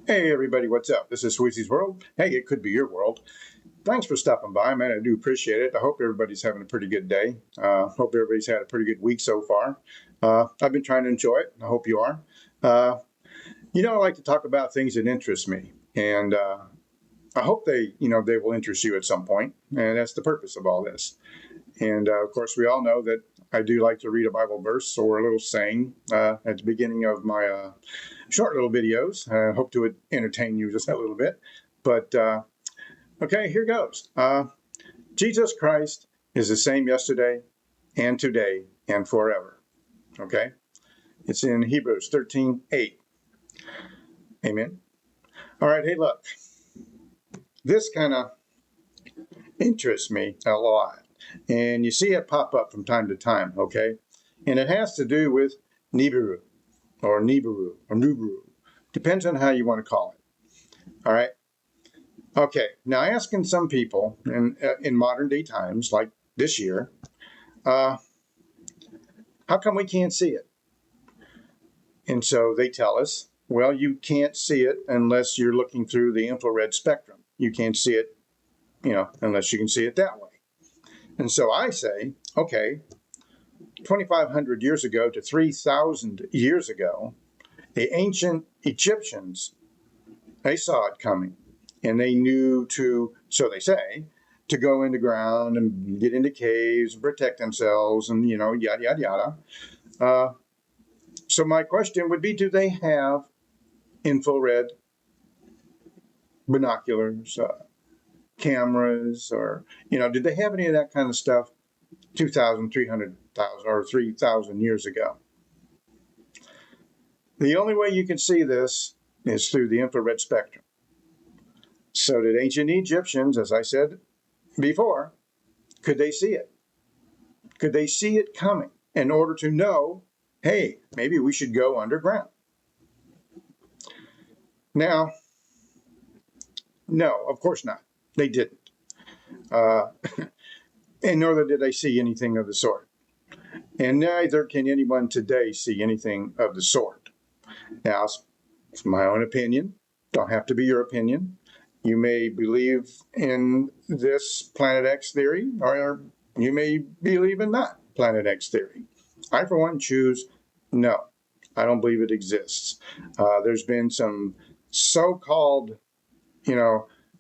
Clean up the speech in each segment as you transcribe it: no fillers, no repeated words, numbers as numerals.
Hey everybody, what's up? This is Sweezy's World. Hey, it could be your world. Thanks for stopping by, man. I do appreciate it. I hope everybody's having a pretty good day. Hope everybody's had a pretty good week so far. I've been trying to enjoy it. I hope you are. Uh, I like to talk about things that interest me, and I hope they will interest you at some point. And that's the purpose of all this. And of course, we all know that I do like to read a Bible verse or a little saying at the beginning of my short little videos. I hope to entertain you just a little bit. But okay, here goes. Jesus Christ is the same yesterday and today and forever. Okay? It's in Hebrews 13:8. Amen. All right, hey, look. This kind of interests me a lot. And you see it pop up from time to time, okay? And it has to do with Nibiru or Nibiru or Nibiru. Depends on how you want to call it. All right? Okay, now asking some people in modern day times, like this year, how come we can't see it? And so they tell us, well, you can't see it unless you're looking through the infrared spectrum. You can't see it, unless you can see it that way. And so I say, okay, 2,500 years ago to 3,000 years ago, the ancient Egyptians, they saw it coming. And they knew so they say, to go underground and get into caves and protect themselves and, yada, yada, yada. So my question would be, do they have infrared binoculars, cameras, or, did they have any of that kind of stuff 2,000, 300,000, or 3,000 years ago? The only way you can see this is through the infrared spectrum. So did ancient Egyptians, as I said before, could they see it? Could they see it coming in order to know, hey, maybe we should go underground? Now, no, of course not. They didn't. And nor did they see anything of the sort. And neither can anyone today see anything of the sort. Now, it's my own opinion. Don't have to be your opinion. You may believe in this Planet X theory, or you may believe in that Planet X theory. I, for one, choose no. I don't believe it exists. There's been some so-called,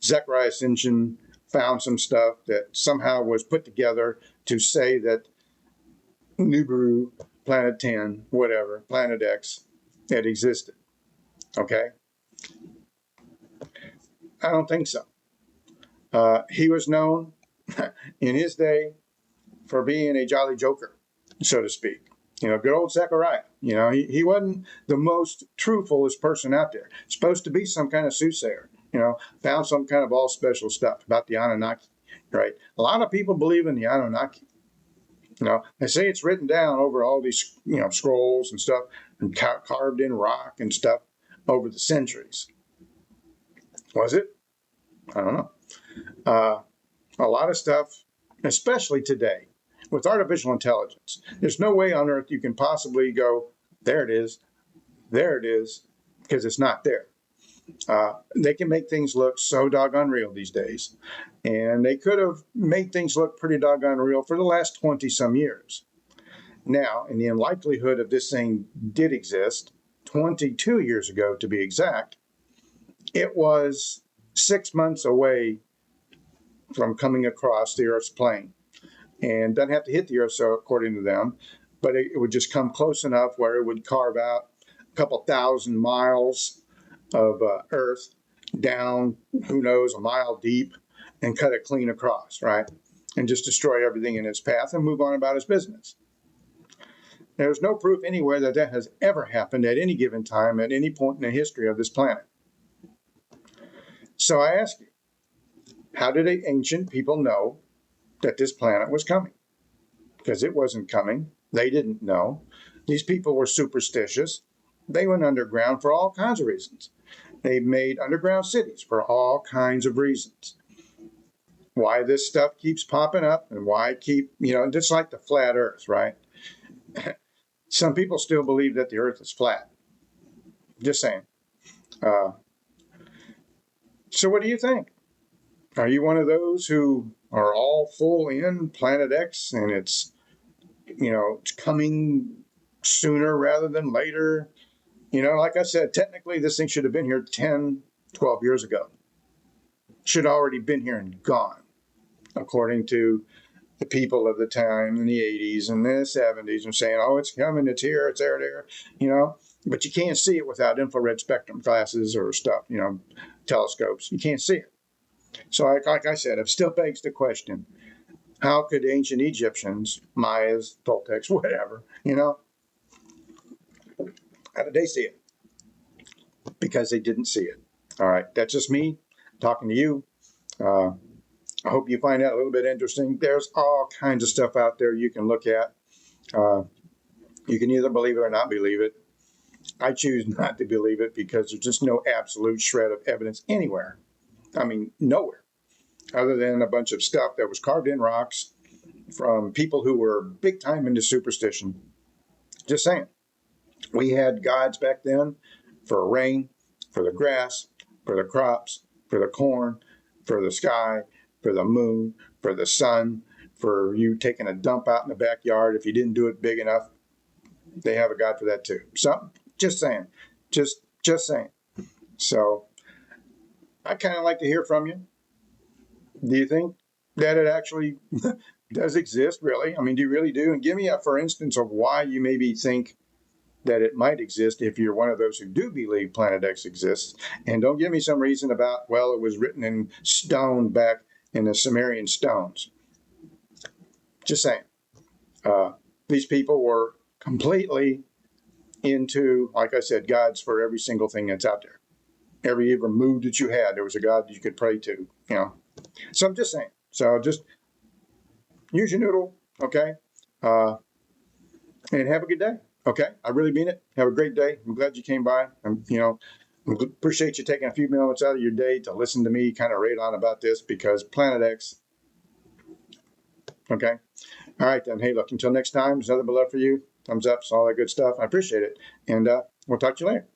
Zechariah Sitchin found some stuff that somehow was put together to say that Nibiru, Planet 10, whatever, Planet X, it existed. Okay? I don't think so. He was known in his day for being a jolly joker, so to speak. Good old Zechariah. He wasn't the most truthfulest person out there. Supposed to be some kind of soothsayer. Found some kind of all special stuff about the Anunnaki, right? A lot of people believe in the Anunnaki. They say it's written down over all these, scrolls and stuff and carved in rock and stuff over the centuries. Was it? I don't know. A lot of stuff, especially today, with artificial intelligence, there's no way on earth you can possibly go, there it is, because it's not there. They can make things look so doggone real these days. And they could have made things look pretty doggone real for the last 20-some years. Now, in the unlikelihood of this thing did exist, 22 years ago to be exact, it was 6 months away from coming across the Earth's plane. And doesn't have to hit the Earth, so according to them, but it would just come close enough where it would carve out a couple thousand miles of Earth down, who knows, a mile deep, and cut it clean across, right? And just destroy everything in its path and move on about its business. There's no proof anywhere that that has ever happened at any given time, at any point in the history of this planet. So I ask you, how did the ancient people know that this planet was coming? Because it wasn't coming. They didn't know. These people were superstitious. They went underground for all kinds of reasons. They made underground cities for all kinds of reasons. Why this stuff keeps popping up and why just like the flat Earth, right? Some people still believe that the Earth is flat. Just saying. So what do you think? Are you one of those who are all full in Planet X and it's coming sooner rather than later? Like I said, technically this thing should have been here 10, 12 years ago. Should have already been here and gone, according to the people of the time in the 80s and the 70s and saying, oh, it's coming, it's here, it's there. But you can't see it without infrared spectrum glasses or stuff, telescopes. You can't see it. So, like I said, it still begs the question, how could ancient Egyptians, Mayas, Toltecs, whatever, how did they see it? Because they didn't see it. All right, that's just me talking to you. I hope you find that a little bit interesting. There's all kinds of stuff out there you can look at. You can either believe it or not believe it. I choose not to believe it because there's just no absolute shred of evidence anywhere. I mean, nowhere, other than a bunch of stuff that was carved in rocks from people who were big time into superstition. Just saying. We had gods back then for rain, for the grass, for the crops, for the corn, for the sky, for the moon, for the sun, for you taking a dump out in the backyard if you didn't do it big enough. They have a god for that too. So, just saying. Just saying. So, I kind of like to hear from you. Do you think that it actually does exist, really? I mean, do you really do? And give me a for instance of why you maybe think that it might exist if you're one of those who do believe Planet X exists. And don't give me some reason about, well, it was written in stone back in the Sumerian stones. Just saying. These people were completely into, like I said, gods for every single thing that's out there. Every mood that you had, there was a god that you could pray to, So I'm just saying. So just use your noodle, okay? And have a good day. Okay, I really mean it. Have a great day. I'm glad you came by. Appreciate you taking a few minutes out of your day to listen to me kind of rate on about this because Planet X. Okay. All right, then. Hey, look, until next time, there's nothing but love for you. Thumbs up, all that good stuff. I appreciate it. And we'll talk to you later.